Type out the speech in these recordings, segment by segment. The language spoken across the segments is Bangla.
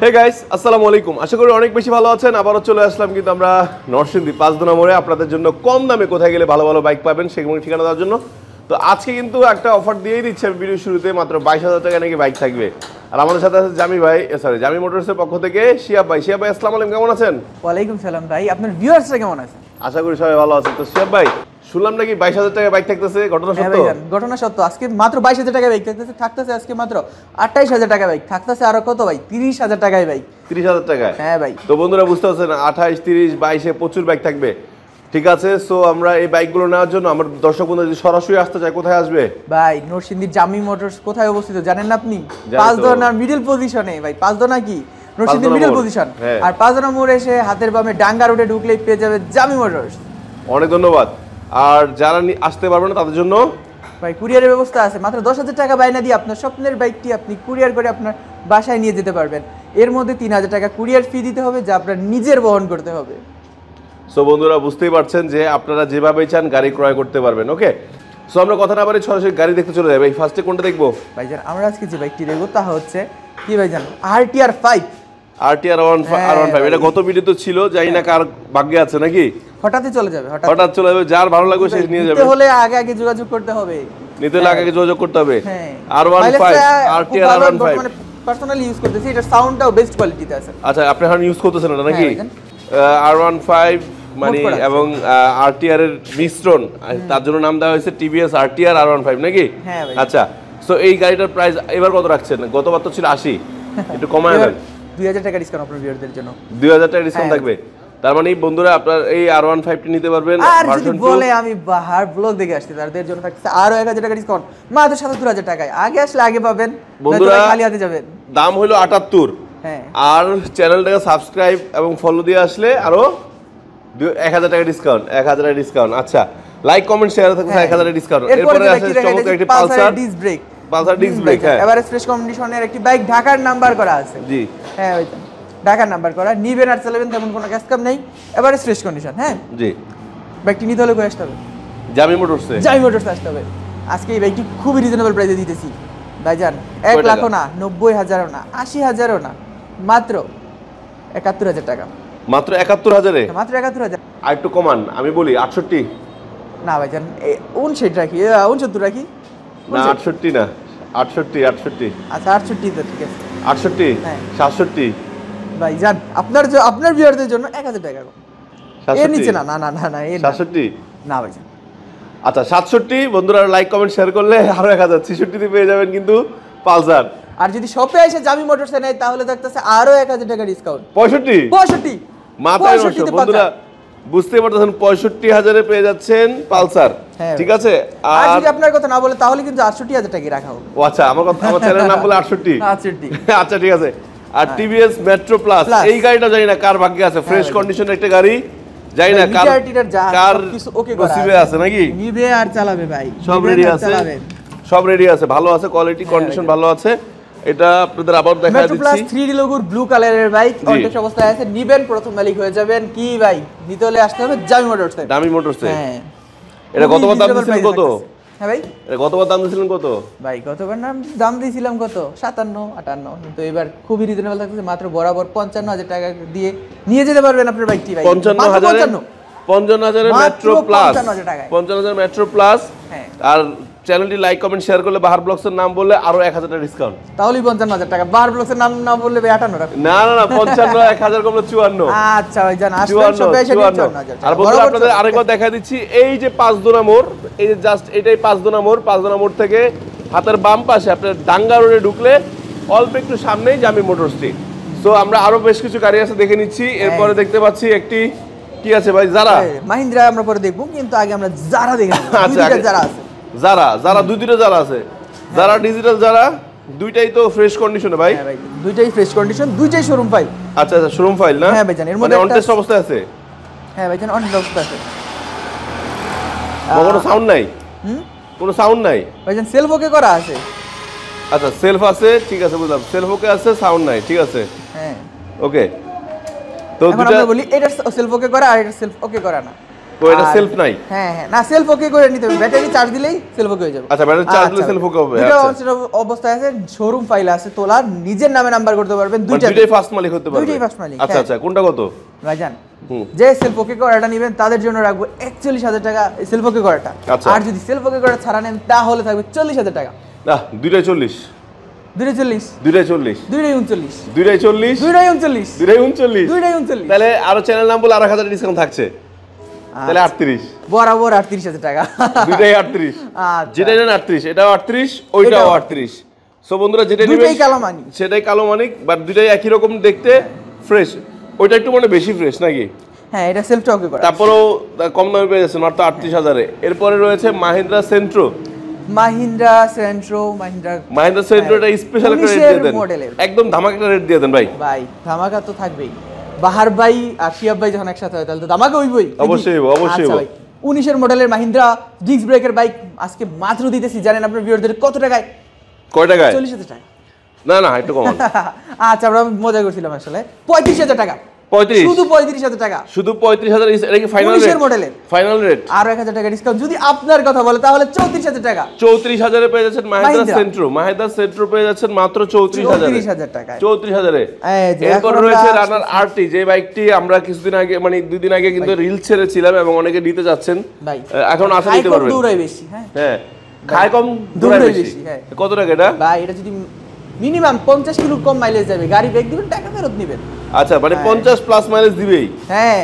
হে গাইস, আসসালামু আলাইকুম। আশা করি অনেক বেশি ভালো আছেন। আবারও চলে আসলাম কিন্তু আমরা নরসিংদী ৫ মোড়ে আপনাদের জন্য কম দামে কোথায় গেলে ভালো ভালো বাইক পাবেন সেগুলো ঠিকানা দেওয়ার জন্য। তো আজকে কিন্তু একটা অফার দিয়েই দিচ্ছে ভিডিও শুরুতে, মাত্র ২২,০০০ টাকা নাকি বাইক থাকবে। আর আমাদের সাথে আছে জামি ভাই, জামি মোটরসের পক্ষ থেকে শিহাব ভাই। শিহাব ভাই, আসসালামু আলাইকুম, কেমন আছেন? ওয়ালাইকুম সালাম ভাই, আপনার ভিউয়ার্সরা কেমন আছে? আশা করি সবাই ভালো আছে। তো শিহাব ভাই, শুনলাম নাকি ২২,০০০ টাকা বাইক থাকতেছে, ঘটনা সত্য? ঘটনা সত্য। আজকে মাত্র ২২,০০০ টাকা বাইক থাকতেছে আজকে মাত্র ২৮,০০০ টাকা বাইক থাকতেছে। আরো কত ভাই? ৩০,০০০ টাকায় বাইক। ৩০,০০০ টাকায়? হ্যাঁ ভাই। তো বন্ধুরা বুঝতে পারছেন, ২৮, ৩০, ২২-এ প্রচুর বাইক থাকবে। ঠিক আছে, সো আমরা এই বাইকগুলো নেওয়ার জন্য আমার দর্শক বন্ধুরা যদি সরাসরি আসতে চায় কোথায় আসবে? ভাই নরসিংদীর জামি মোটরস কোথায় অবস্থিত জানেন না আপনি? পাঁচদোনা মিডল পজিশনে ভাই। পাঁচদোনা কি নরসিংদীর মিডল পজিশন, আর পাঁচদোনা মোড় এসে হাতের বামে ডাঙ্গা রোডে ঢুকলেই পেয়ে যাবে জামি মোটরস। অনেক ধন্যবাদ। আর যারা আসতে পারবে না তাদের জন্য ভাই কুরিয়ারের ব্যবস্থা আছে। মাত্র ১০,০০০ টাকা বায়না দিয়ে আপনার স্বপ্নের বাইকটি আপনি কুরিয়ার করে আপনার বাসায় নিয়ে যেতে পারবেন। এর মধ্যে ৩,০০০ টাকা কুরিয়ার ফি দিতে হবে, যা আপনার নিজের বহন করতে হবে। সো বন্ধুরা বুঝতেই পারছেন যে আপনারা যেভাবে চান গাড়ি ক্রয় করতে পারবেন। ওকে, সো আমরা কথা না বাড়ি সরাসরি গাড়ি দেখতে চলে যাই। ভাই ফার্স্টে কোনটা দেখবো? ভাইজান আমরা আজকে যে বাইকটি দেখবো তা হচ্ছে কি ভাইজান, RTR 5। RTR 1.5। এটা গত ভিডিও তো ছিল, জানি না কার ভাগ্যে আছে নাকি হঠাৎই চলে যাবে। হঠাৎ চলে যাবে, যার ভালো লাগবে সে নিয়ে যাবে। নিতে হলে আগে আগে যোগাযোগ করতে হবে। নিতে হলে আগে যোগাযোগ করতে হবে। হ্যাঁ, R15 RTR R15 মানে পার্সোনালি ইউজ করতেছি। এটা সাউন্ডটাও বেস্ট কোয়ালিটিতে আছে। আচ্ছা, আপনি এখন ইউজ করতেছেন এটা নাকি? R15 মানে এবং RTR এর মিশ্রণ, তার জন্য নাম দেওয়া হয়েছে TVS RTR R15 নাকি? হ্যাঁ ভাই। আচ্ছা, সো এই গাড়িটার প্রাইস এবার কত রাখছেন? গতবার তো ছিল ৮০, একটু কমায় দেন। ২,০০০ টাকা ডিসকাউন্ট আপনার ভিউয়ারদের জন্য। ২,০০০ টাকা ডিসকাউন্ট থাকবে। তার মানে বন্ধুরা আপনার এই R15 টি নিতে পারবেন। আর যদি বলে আমি বাহার ব্লগ দেখে আসছি, তাদের জন্য থাকছে আরো ১,০০০ টাকা ডিসকাউন্ট মাত্র ৭৭,০০০ টাকায়। আগে আসলে আগে পাবেন বন্ধুরা, খালি হাতে যাবেন। দাম হলো ৭৮। হ্যাঁ, আর চ্যানেলটাকে সাবস্ক্রাইব এবং ফলো দিয়ে আসলে আরো ১,০০০ টাকা ডিসকাউন্ট। ১,০০০ টাকা ডিসকাউন্ট। আচ্ছা, লাইক কমেন্ট শেয়ার থাকলে ১,০০০ টাকা ডিসকাউন্ট। এরপরে আছে চমৎকার একটি Pulsar disc brake. Pulsar disc brake, হ্যাঁ, এভারেজ ফ্রেশ কন্ডিশনের একটি বাইক, ঢাকার নাম্বার করা আছে। জি হ্যাঁ ভাই, ঢাকার নাম্বার করা। নিবেন আর চালাবেন, তেমন কোনো কাজ কাম নেই। Average fresh condition. হ্যাঁ জি, বাইকটি নিতে হলে করে আসতে হবে জামি মোটরসে। জামি মোটরসে আসতে হবে। আজকে এই বাইকটি খুবই রিজনেবল প্রাইসে দিতেছি ভাইজান। ১,০০,০০০ না, ৯০,০০০ না, ৮০,০০০ না, মাত্র ৭১,০০০ টাকা। মাত্র ৭১,০০০-এ? মাত্র ৭১,০০০। আর একটু কমান, আমি বলি ৬৮। না ভাইজান, ৬৯ রাখি, ৬৯ রাখি। না ৬৮ না, ৬৮। আচ্ছা ৬৮ তো ঠিক আছে। ৬৮, হ্যাঁ ৬৭ ভাইজান। আপনার ভিউয়ারদের জন্য ১,০০০ টাকা কম। এর নিচে না, না না না না, এর ৬৭ না ভাইজান। আচ্ছা ৬৭ বন্ধুরা, লাইক কমেন্ট শেয়ার করলে আরো ১,০০০ ৬৬ পেয়ে যাবেন কিন্তু পালসার। আর যদি শপে এসে জামি মোটরসে নেয় তাহলে দেখতেছে আরো ১,০০০ টাকা ডিসকাউন্ট। ৬৫ মাথায় নষ্ট বন্ধুরা, বুঝতে পারতেছেন ৬৫,০০০-এ পেয়ে যাচ্ছেন পালসার। ঠিক আছে, আর যদি আপনার কথা না বলে তাহলে কিন্তু ৬৮,০০০ টাকা রাখা হবে। ও আচ্ছা, আমার কথা, আমার চ্যানেলের নাম বলে ৬৮। আচ্ছা ঠিক আছে। আর TVS মেট্রো প্লাস, এই গাড়িটা জানি না কার ভাগ্যে আছে, ফ্রেশ কন্ডিশনের একটা গাড়ি, জানি না কার নসিবে আছে নাকি। নিবে আর চালাবে ভাই, সব রেডি আছে, সব রেডি আছে, ভালো আছে, কোয়ালিটি কন্ডিশন ভালো আছে। এটা আপনাদের আবার দেখা দিচ্ছি, মেট্রো প্লাস 3D লোগোর ব্লু কালারের বাইক, অনটেস্ট অবস্থায় আছে। নিবেন, প্রথম মালিক হয়ে যাবেন। কি ভাই নিতে হলে আসতে হবে জামি মোটরসে। জামি মোটরসে। হ্যাঁ, এটা গতবার দাম দিছিলেন কত? হ্যাঁ ভাই, এটা গতবার দাম দিছিলেন কত? ভাই গতবার দাম দিয়েছিলাম কত? ৫৭-৫৮। কিন্তু এবার খুবই রিজনেবল থাকতেছে, মাত্র বরাবর ৫৫,০০০ টাকা দিয়ে নিয়ে যেতে পারবেন আপনার বাইকটি ভাই। ৫৫,০০০ মেট্রো প্লাস, ৫৫,০০০ মেট্রো প্লাস। আর চ্যানেলটি লাইক কমেন্ট শেয়ার করলে, বাহার ব্লগসের নাম বললে আরো ১,০০০ টাকা ডিসকাউন্ট। তাহলেই ৫৫,০০০ টাকা। বাহার ব্লগসের নাম না বললে ভাই ৫৮ টাকা। না না না, ৫৫ ১,০০০ কমলে ৫৪। আচ্ছা ভাই জান, আসবেন সবে এসে ৫৪,০০০ টাকা। আর বন্ধুরা আপনাদের আরেকবার দেখা দিচ্ছি, এই যে পাঁচদোনা মোড়, এই যে জাস্ট এটাই পাঁচদোনা মোড়। পাঁচদোনা মোড় থেকে হাতের বাম পাশে আপনার ডাঙ্গা রোডে ঢুকলে অল্প একটু সামনেই জামি মোটরসটি। সো আমরা আরো বেশ কিছু গাড়ি আছে দেখে নিচ্ছি। এরপরে দেখতে পাচ্ছি একটি কি আছে ভাই, যারা মাহিন্দ্রা আমরা পরে দেখবো, কিন্তু আগে আমরা যারা দেখে নেব। আচ্ছা, যারা আছে, যারা দুইটা যারা আছে, যারা ডিজিটাল, যারা দুইটাই তো ফ্রেশ কন্ডিশনে ভাই। হ্যাঁ ভাই, দুইটাই ফ্রেশ কন্ডিশন, দুইটাই শোরুম ফাইল। আচ্ছা আচ্ছা, শোরুম ফাইল না? হ্যাঁ ভাই জান, এর মধ্যে অন টেস্ট অবস্থায় আছে। হ্যাঁ ভাই জান, অন টেস্ট অবস্থায় আছে। কোনো সাউন্ড নাই? কোনো সাউন্ড নাই ভাই জান, সেলফ ওকে করা আছে। আচ্ছা, সেলফ আছে, ঠিক আছে, বুঝলাম, সেলফ ওকে আছে, সাউন্ড নাই, ঠিক আছে। হ্যাঁ ওকে, তো এখন আমরা বলি এটা সেলফ ওকে করা আর এটা সেলফ ওকে করা না। তো এটা সেলফ নাই? হ্যাঁ হ্যাঁ, না সেলফ ওকে করে নিতে হবে, ব্যাটারি চার্জ দিলেই সেলফ ওকে হয়ে যাবে। আচ্ছা, ব্যাটারি চার্জ দিলে সেলফ ওকে হবে। দুটো অবস্থায় আছে, শোরুম ফাইল আছে তোলা, নিজের নামে নাম্বার করতে পারবেন, দুইটাই ফার্স্ট মালিক হতে পারবে? দুইটাই ফার্স্ট মালিক। আচ্ছা আচ্ছা, কোনটা কত ভাইজান? যে সেলফ ওকে করাটা নেবেন তাদের জন্য রাখবো 41,000 টাকা সেলফ ওকে করাটা। আর যদি সেলফ ওকে করা ছাড়া নেন তাহলে থাকবে 40,000 টাকা। না, দুইটাই 40, দুইটাই 40, দুইটাই 40, দুইটাই 39, দুইটাই 40, দুইটাই 39, দুইটাই 39, দুইটাই 39। তাহলে আরো চ্যানেল নাম বলে 8,000 ডিসকাউন্ট থাকছে, তাহলে 38 বরাবর 38,000 টাকা। দুইটাই 38, যেটা নেন 38, এটাও 38, ওইটাও 38। সো বন্ধুরা যেটা নেবেন দুইটাই কালো মানিক, সেটাই কালো মানিক, বাট দুইটাই একই রকম দেখতে, ফ্রেশ। ওইটা একটু মানে বেশি ফ্রেশ নাকি? হ্যাঁ, এটা সেলফ টকে করা। তারপরেও কম দামে পেয়ে যাচ্ছেন মাত্র 38,000 এ। এরপরে রয়েছে মাহিন্দ্রা সেন্ট্রো। মাহিন্দ্রা সেন্ট্রো এটা স্পেশাল একটা রেট দিয়ে দেন, একদম ধামাকা রেট দিয়ে দেন ভাই। ভাই ধামাকা তো থাকবেই, বাহার ভাই আর শিয়াব ভাই যখন একসাথে হয় তাহলে তো ধামাকা হইবই। অবশ্যই অবশ্যই। 19 মডেলের মাহিন্দ্রা ডিস্ক ব্রেকের বাইক আজকে মাত্র দিতেছি, জানেন আপনার ভিউয়ারদের কত টাকায়? কয় টাকায়? 40,000 টাকা। না না, একটু কমান। আচ্ছা, আমরা মজা করছিলাম আসলে। 35,000 টাকা। 35, শুধু 35,000 টাকা, শুধু 35,000। এটা কি ফাইনাল রেট? মডেলের ফাইনাল রেট। আর 1,000 টাকা ডিসকাউন্ট যদি আপনার কথা বলে তাহলে 34,000 টাকা। 34,000 এ পেয়ে যাচ্ছেন মাহিন্দ্রা সেন্ট্রো। মাহিন্দ্রা সেন্ট্রো পেয়ে যাচ্ছেন মাত্র 34,000 টাকায়। 34,000 এ। এরপর রয়েছে রানার আরটি, যে বাইকটি আমরা কিছুদিন আগে মানে 2 দিন আগে কিন্তু রিল ছেড়েছিলাম এবং অনেকে নিতে যাচ্ছেন। এখন আসলে নিতে পারবেন। দৌড়াই বেশি। হ্যাঁ, খায় কম দৌড়াই বেশি। কত টাকা এটা? ভাই এটা যদি মিনিমাম 50 কিলো কম মাইলেজ যাবে, গাড়ি ব্রেক দিবেন, টাকা ফেরত নেবেন। আচ্ছা, মানে 50 প্লাস মাইলেজ দিবেই। হ্যাঁ,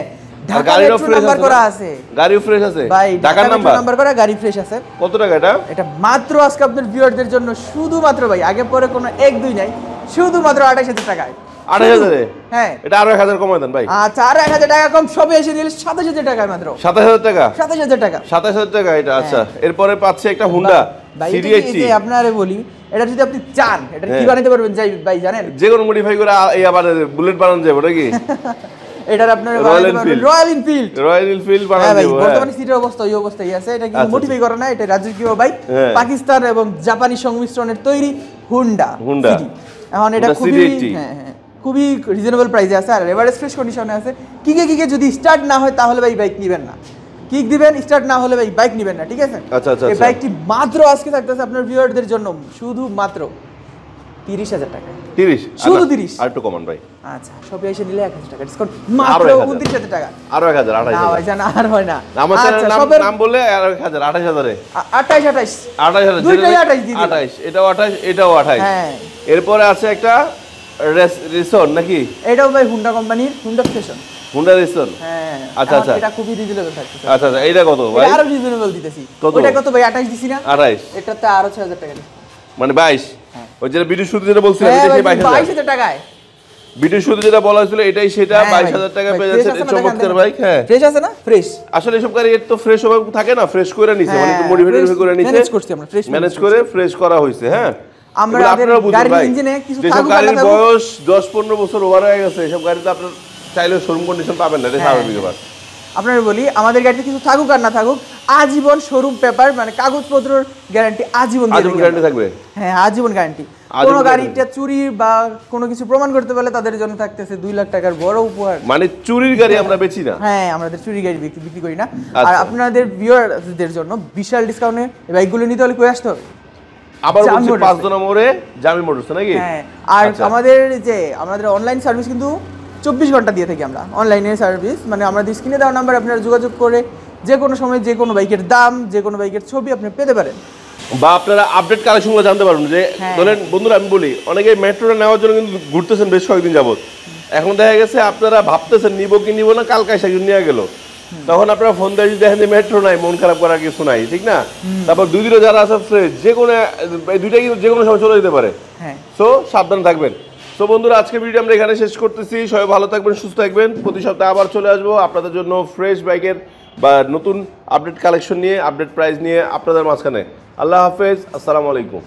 গাড়ির নাম্বার করা আছে, গাড়িও ফ্রেশ আছে ভাই, ঢাকার নাম্বার করা, গাড়ি ফ্রেশ আছে। কত টাকা এটা? এটা মাত্র আজকে আপনাদের ভিউয়ারদের জন্য শুধুমাত্র ভাই, আগে পরে কোনো 1-2 নাই, শুধুমাত্র 28,000 টাকায়। 28,000 এ? হ্যাঁ, এটা আরো 1,000 কমায় দেন ভাই। আচ্ছা, আর 1,000 টাকা কম, সবে এসে নিলে 27,000 টাকায় মাত্র। 27,000 টাকা? 27,000 টাকা। 27,000 টাকা এটা। আচ্ছা, এরপরে পাচ্ছে একটা হুন্ডা সিডি80। এই যে আপনারে বলি, এটা যদি আপনি চান এটা কি বানাইতে পারবেন ভাই জানেন? যে কোনো মডিফাই করে এই আবার বুলেট বানানো যাবে নাকি? এটার আপনার রয়্যাল এনফিল্ড বানানো যাবে। বর্তমানে সিটির অবস্থা এই অবস্থায় আছে। এটা কিন্তু মডিফাই করা না, এটা রাজকীয় বাইক, পাকিস্তান এবং জাপানি সংমিশ্রণের তৈরি হুন্ডা সিটি। এখন এটা খুবই রিজনেবল প্রাইসে আছে, আর এভারেজ ফ্রেশ কন্ডিশনে আছে। কিকে যদি স্টার্ট না হয় তাহলে ভাই বাইক নেবেন না, কিক দিবেন, স্টার্ট না হলে ভাই বাইক নেবেন না, ঠিক আছে? আচ্ছা আচ্ছা। এই বাইকটি মাত্র আজকে থাকতেছে আপনার ভিউয়ারদের জন্য শুধু মাত্র 30,000 টাকা। 30? শুধু 30। আর একটু কমান ভাই। আচ্ছা, সবে এসে নিলে 1,000 টাকা ডিসকাউন্ট, মাত্র 29,000 টাকা। আরো 1,000, 28,000। না ভাই, জানা আর হয় না। আমার নাম বললে আর 1,000, 28,000 এ। 28,000 দুইটাই 28 দিই। 28, এটাও 28, এটাও 28। হ্যাঁ, এরপরে আছে একটা রেসন নাকি? এটাও ভাই হুন্ডা কোম্পানির, হুন্ডা স্টেশন, হুন্ডা রেসন। হ্যাঁ, আচ্ছা আচ্ছা, এটা খুবই রিজনেবল থাকতেছে। আচ্ছা আচ্ছা, এইটা কত ভাই? আরো রিজনেবল দিতেছি। ওটা কত ভাই? 28 দিছি না? 28। এটাতে আরো 6,000 টাকা মানে 22। ওই যে ভিডিও শুরুতে যেটা বলছিলাম এটা সেই 22,000 টাকায়। ভিডিও শুরুতে যেটা বলা হয়েছিল এটাই সেটা। 22,000 টাকা পেয়ে যাচ্ছে এই চমৎকার বাইক। হ্যাঁ, ফ্রেশ আছে না? ফ্রেশ। আসলে এসব গাড়ি এর তো ফ্রেশ হবে থাকে না, ফ্রেশ করে নিছে, মানে একটু মডিফাই করে নিছে, ম্যানেজ করছি আমরা, ফ্রেশ ম্যানেজ করে ফ্রেশ করা হয়েছে। হ্যাঁ, আমরা গাড়ির ইঞ্জিনে কিছু যেসব গাড়ির বয়স 10-15 বছর ওভার হয়ে গেছে এসব গাড়িতে আপনার চাইলে শোরুম কন্ডিশন পাবেন না, এটা স্বাভাবিক ব্যাপার। আপনারা বলি আমাদের গাড়িতে কিছু থাকুক আর না থাকুক, আজীবন শোরুম পেপার মানে কাগজপত্রের গ্যারান্টি আজীবন গ্যারান্টি থাকবে। হ্যাঁ, আজীবন গ্যারান্টি। কোনো গাড়িটা চুরি বা কোনো কিছু প্রমাণ করতে পারলে তাদের জন্য থাকতেছে 2 লাখ টাকার বড় উপহার। মানে চুরির গাড়ি আমরা বেচি না। হ্যাঁ, আমাদের চুরি গাড়ি বিক্রি করি না। আর আপনাদের ভিউয়ারদের জন্য বিশাল ডিসকাউন্টে এই বাইকগুলো নিতে হলে কই আসতে হবে? আবার বলছি 5 দোনা মোড়ে জামি মোটরস নাকি? হ্যাঁ, আর আমাদের অনলাইন সার্ভিস কিন্তু 24 ঘন্টা দিয়ে থাকি আমরা। অনলাইনে সার্ভিস মানে আমাদের স্ক্রিনে দেওয়া নাম্বার আপনারা যোগাযোগ করে যে কোনো সময় যে কোনো বাইকের দাম, যে কোনো বাইকের ছবি আপনি পেতে পারেন, বা আপনারা আপডেট কালেকশনগুলো জানতে পারবেন। যে ধরেন বন্ধুরা আমি বলি, অনেকে মেট্রোটা নেওয়ার জন্য কিন্তু ঘুরতেছেন বেশ কয়েকদিন যাবত। এখন দেখা গেছে আপনারা ভাবতেছেন নিব কি নিব না, কালকে এসে নিয়ে গেল, তখন আপনারা ফোন দিয়ে দেখেন যে মেট্রো নাই, মন খারাপ করার কিছু নাই, ঠিক না? তারপর 2 দিনও যারা আছে ফ্রেশ, যে কোনো দুইটাই কিন্তু যে কোনো সময় চলে যেতে পারে। সো সাবধান থাকবেন। তো বন্ধুরা আজকে ভিডিও আমরা এখানে শেষ করতেছি। সবাই ভালো থাকবেন, সুস্থ থাকবেন। প্রতি সপ্তাহে আবার চলে আসবো আপনাদের জন্য ফ্রেশ বাইকের বা নতুন আপডেট কালেকশন নিয়ে, আপডেট প্রাইস নিয়ে আপনাদের মাঝখানে। আল্লাহ হাফেজ, আসসালামু আলাইকুম।